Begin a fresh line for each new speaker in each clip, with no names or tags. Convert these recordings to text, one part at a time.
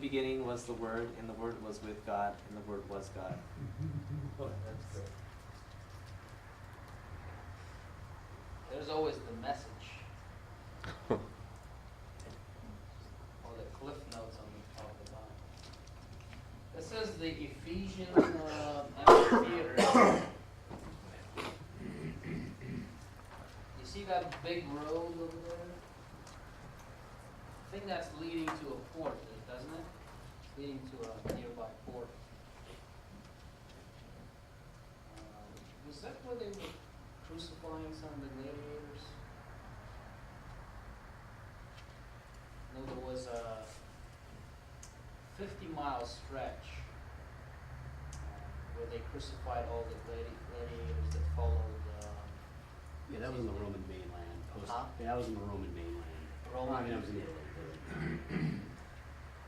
beginning was the Word, and the Word was with God, and the Word was God.
Oh, that's great.
There's always the message. Or the cliff notes on the top of the Bible. This is the Ephesian amphitheater. You see that big road over there? I think that's leading to a port, doesn't it? It's leading to a nearby port. Was that where they were crucifying some of the gladiators? No, there was a 50-mile stretch where they crucified all the gladiators that followed.
Yeah, that was in the Roman mainland.
Huh?
Yeah, that was in the Roman mainland.
Roman.
I mean, that was in Italy.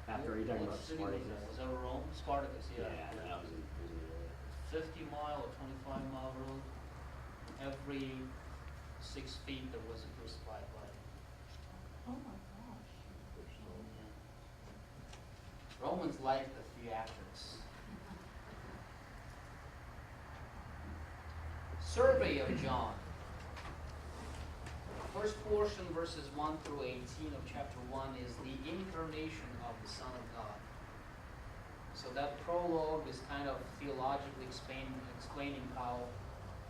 After, are you talking about
What city was that?
Spartacus?
Was that Rome? Spartacus, yeah.
Yeah, that was in Italy.
50-mile or 25-mile road. Every 6 feet there was a crucified body.
Oh my gosh.
Yeah. Romans liked the theatrics. Survey of John. First portion, verses 1 through 18 of chapter 1, is the incarnation of the Son of God. So that prologue is kind of theologically explaining how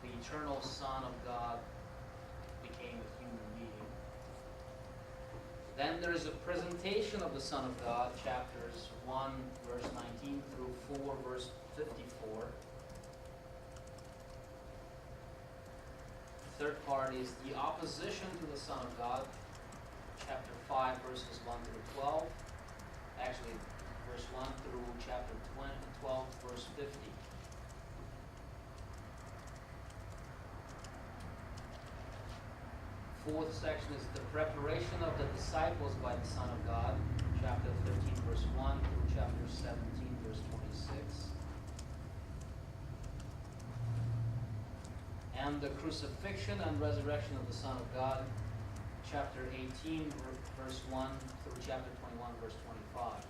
the eternal Son of God became a human being. Then there is a presentation of the Son of God, chapters 1, verse 19 through 4, verse 54. Third part is the opposition to the Son of God, chapter 5, verses 1 through 12. Actually, verse 1 through chapter 12, verse 50. Fourth section is the preparation of the disciples by the Son of God, chapter 13, verse 1 through chapter 17, verse 26. And the crucifixion and resurrection of the Son of God, chapter 18, verse 1 through chapter 21, verse 25.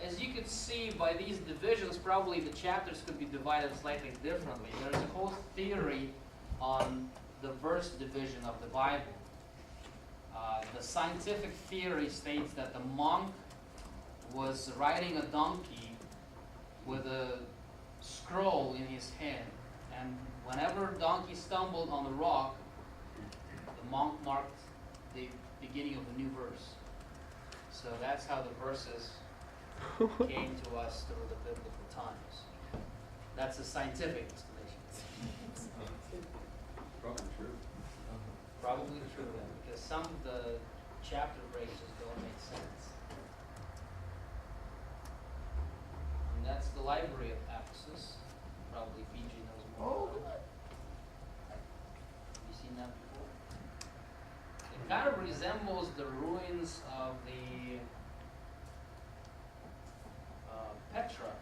As you could see by these divisions, probably the chapters could be divided slightly differently. There's a whole theory on the verse division of the Bible. The scientific theory states that the monk was riding a donkey with a scroll in his hand, and whenever donkey stumbled on the rock, the monk marked the beginning of a new verse. So that's how the verses came to us through the biblical times. That's a scientific explanation.
Probably true.
Probably true then, because some of the chapter breaks just don't make sense. And that's the library of Ephesus. Probably Fiji knows more about it. Have you seen that before? It kind of resembles the ruins of the Petra,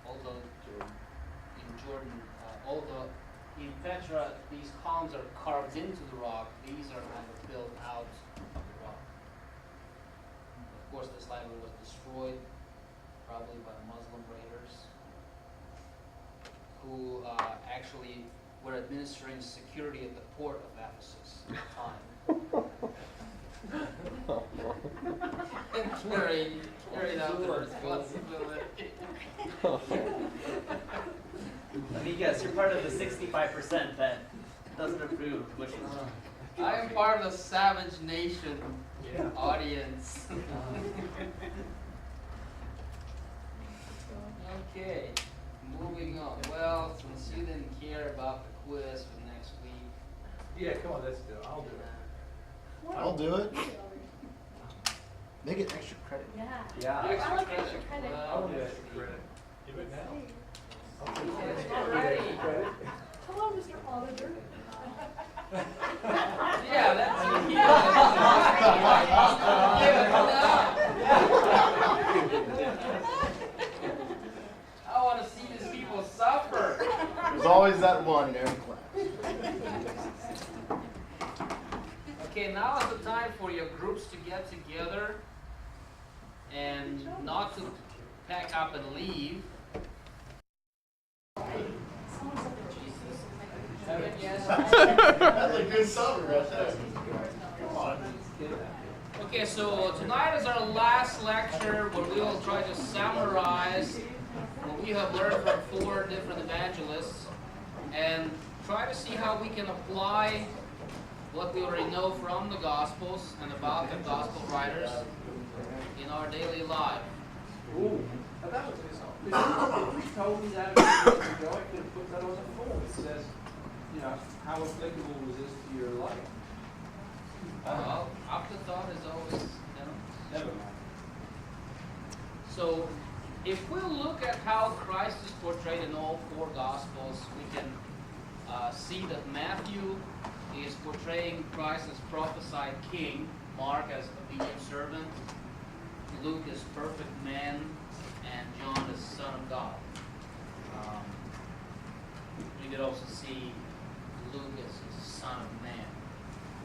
although in Jordan, although in Petra these columns are carved into the rock, these are kind of built out of the rock. Of course, this library was destroyed, probably by Muslim raiders, who actually were administering security at the port of Ephesus at the time. And carried out their responsibility.
Let me guess, you're part of the 65% that doesn't approve of what you
I am part of the Savage Nation
Yeah.
audience. Okay, moving on. Well, since you didn't care about the quiz for next week,
Yeah, come on, let's do it. I'll do it.
I'll do it. They get extra credit.
Yeah.
Yeah.
I like extra credit.
I want to extra credit. Do it now. I'll do it.
Alrighty.
Extra credit.
Hello, Mr. Auditor.
Yeah, that's it. I want to see these people suffer.
There's always that one in every class.
Okay, now is the time for your groups to get together together and not to pack up and leave. Yes.
That's a good summary right there. Come on.
Okay, so tonight is our last lecture where we will try to summarize what we have learned from 4 different evangelists and try to see how we can apply what we already know from the Gospels and about the Gospel writers in our daily life.
Ooh. If we told me that a few years ago, I could have put that on the form. It says, you know, how applicable was this to your life?
Well, afterthought is always, you know.
Never mind.
So, if we look at how Christ is portrayed in all 4 Gospels, we can see that Matthew is portraying Christ as prophesied king, Mark as obedient servant, Luke as perfect man, and John as son of God. We could also see Luke as the son of man,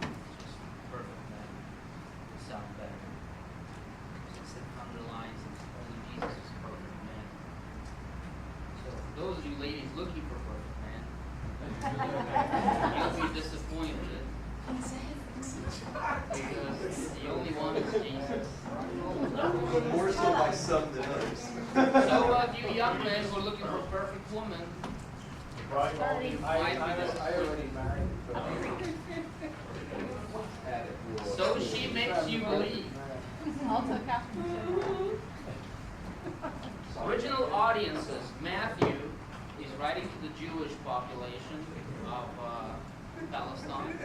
just perfect man. Would sound better, since it underlines that only Jesus is perfect man. So, for those of you ladies looking for perfect man, you'll be disappointed because the only one is Jesus.
More so by some than others.
So, if you young men who are looking for a perfect woman,
Right.
I already married. But
so she makes you believe.
Also Catherine.
Original audiences, Matthew is writing to the Jewish population of Palestine.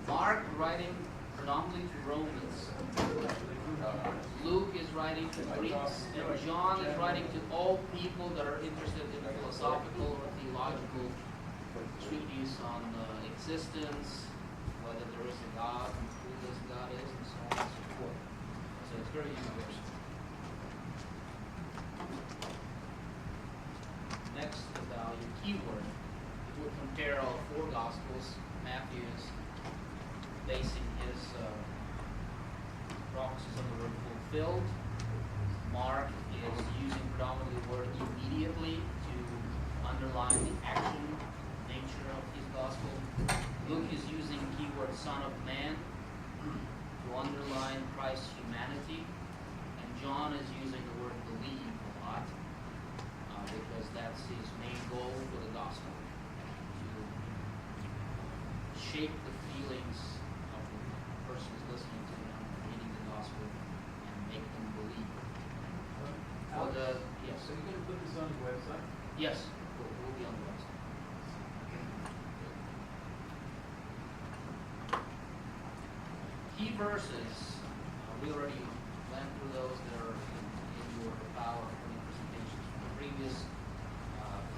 Mark writing predominantly to Romans. Luke is writing to Greeks, and John is writing to all people that are interested in philosophical or theological treatise on existence, whether there is a God, and who this God is, and so on and so forth. So it's very universal. Next value, keyword. We'll compare all 4 Gospels. Matthew is basing his prophecies on the word fulfilled. Mark is using predominantly the word immediately to underline the action nature of his gospel. Luke is using the keyword son of man to underline Christ's humanity. And John is using the word believe a lot because that's his main goal for the gospel, to shape the feelings of the person who's listening to him, reading the gospel, and make them believe. For the, yes.
So you're going to put this on your website?
Yes, we'll be on the website. Key verses, we already went through those. They're in your PowerPoint presentations from the previous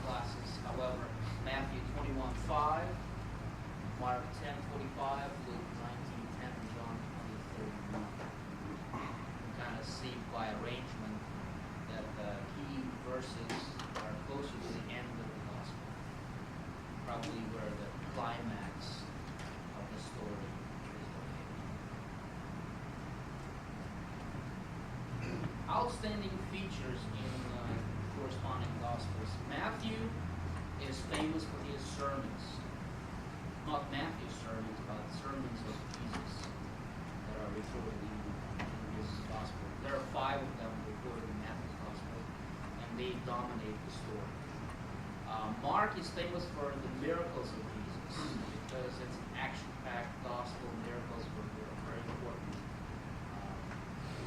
classes. However, Matthew 21:5, Mark 10:45, Luke 19:10, and John 20:31. You kind of see by arrangement that the key verses are closer to the end of the gospel, probably where the climax of the story is located. Outstanding features in corresponding gospels. Matthew is famous for his sermons. Not Matthew's sermons, but sermons of Jesus that are recorded in his gospel. There are 5 of them recorded in Matthew's gospel, and they dominate the story. Mark is famous for the miracles of Jesus because it's an action-packed gospel. Miracles were very important.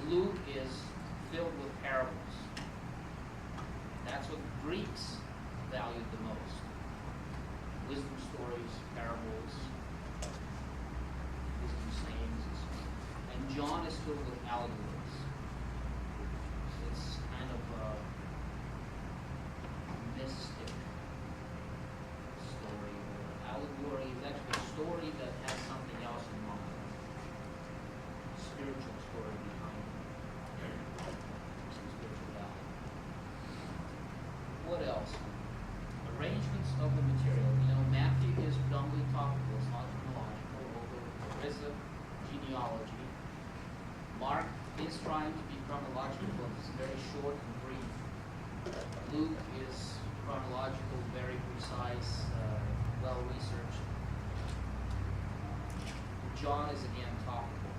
Luke is filled with parables. That's what Greeks valued the most. Wisdom stories, parables, wisdom sayings, and so on. And John is filled with allegories. It's kind of a mystic story. Allegory is actually a story that has something else in mind. Spiritual story behind it. Some spiritual value. What else? Arrangements of the material. You know, Matthew is predominantly topical, it's not chronological, although there is a genealogy. Mark is trying to be chronological, but it's very short and brief. Luke is chronological, very precise, well-researched. John is again topical.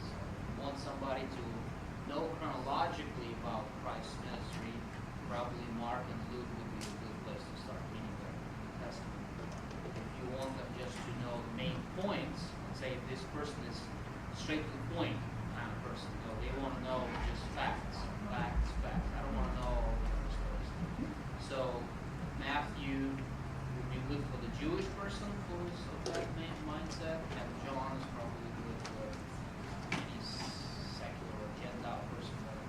So if you want somebody to know chronologically about Christ's ministry, probably Mark and Luke would be a good place to start reading the New Testament. If you want them just to know the main points, and say if this person is straight to the point kind of person, you know, they want to know just facts. I don't want to know all the other stories. So Matthew would be good for the Jewish person who's of that mindset, and John is probably good for any secular or Gentile person that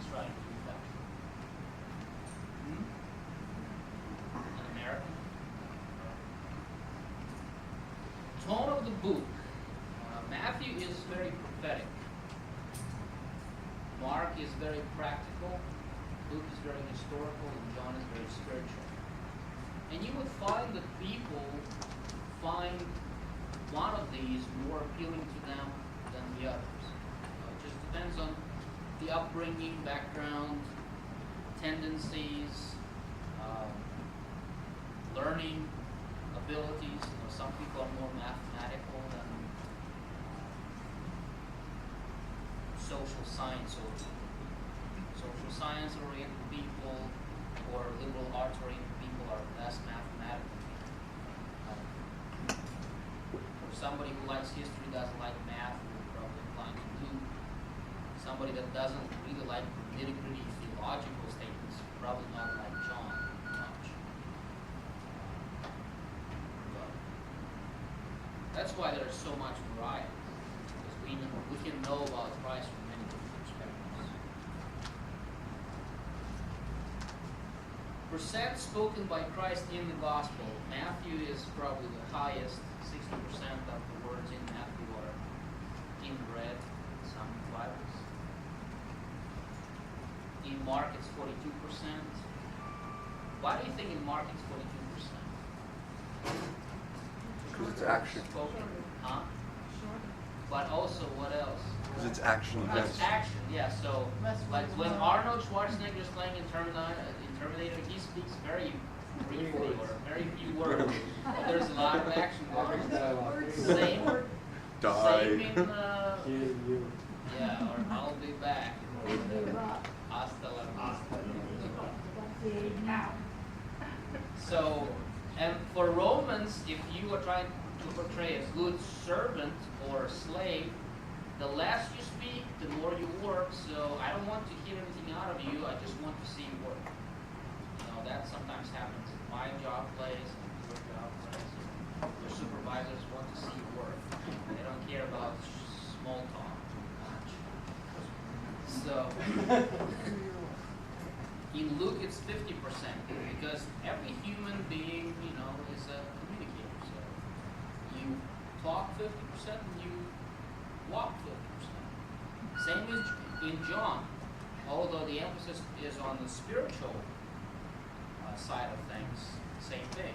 is trying to do that. An American. Tone of the book. Matthew is very prophetic. Mark is very practical. Luke is very historical, and John is very spiritual. And you would find that people find one of these more appealing to them than the others. It just depends on the upbringing, background, tendencies, learning abilities. You know, some people are more mathematical than social science-oriented people or liberal arts-oriented people are less mathematical people. Or somebody who likes history, doesn't like math, will probably incline to Luke. Somebody that doesn't really like nitty-gritty theological statements, probably not like John much. But that's why there's so much variety, because we can know about Christ from many different perspectives. Percent spoken by Christ in the gospel. Matthew is probably the highest. 60% of the words in Matthew are in red in some Bibles. In Mark it's 42%. Why do you think in Mark it's 42%?
Because it's action.
Spoken, huh? But also what else?
Because it's action.
It's action, yeah. So, like when Arnold Schwarzenegger is playing in Terminator, he speaks very briefly or very few words. But there's a lot of action going on. Same in, yeah, or I'll be back. Hasta la vista. So, and for Romans, if you are trying to portray a good servant or a slave, the less you speak, the more you work. So I don't want to hear anything out of you. I just want to see you work. You know, that sometimes happens in my job place, your job place. Your supervisors want to see you work. They don't care about small talk much. So in Luke it's 50% because every human being, you know, is a communicator. So you talk 50% and you walk 50%. Same as in John, although the emphasis is on the spiritual side of things, same thing.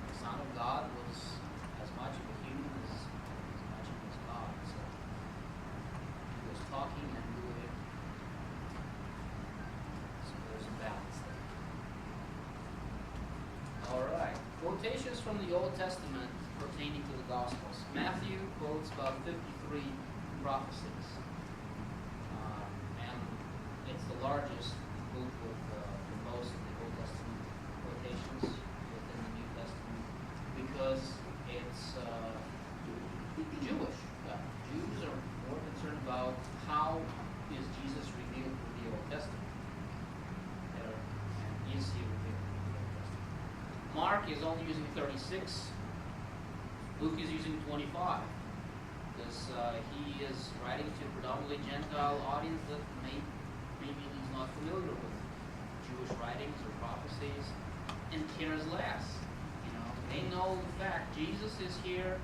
The Son of God was as much of a human as much of his God. So he was talking and doing it. So there's a balance there. All right. Quotations from the Old Testament pertaining to the Gospels. Matthew quotes about 53 prophecies. And it's the largest book with most of the Old Testament quotations within the New Testament because it's Jewish. Jews are more concerned about how is Jesus revealed in the Old Testament. And is he revealed in the Old Testament? Mark is only using 36. Luke is using 25 because he is writing to a predominantly Gentile audience that maybe he's not familiar with Jewish writings or prophecies and cares less. You know, they know the fact Jesus is here.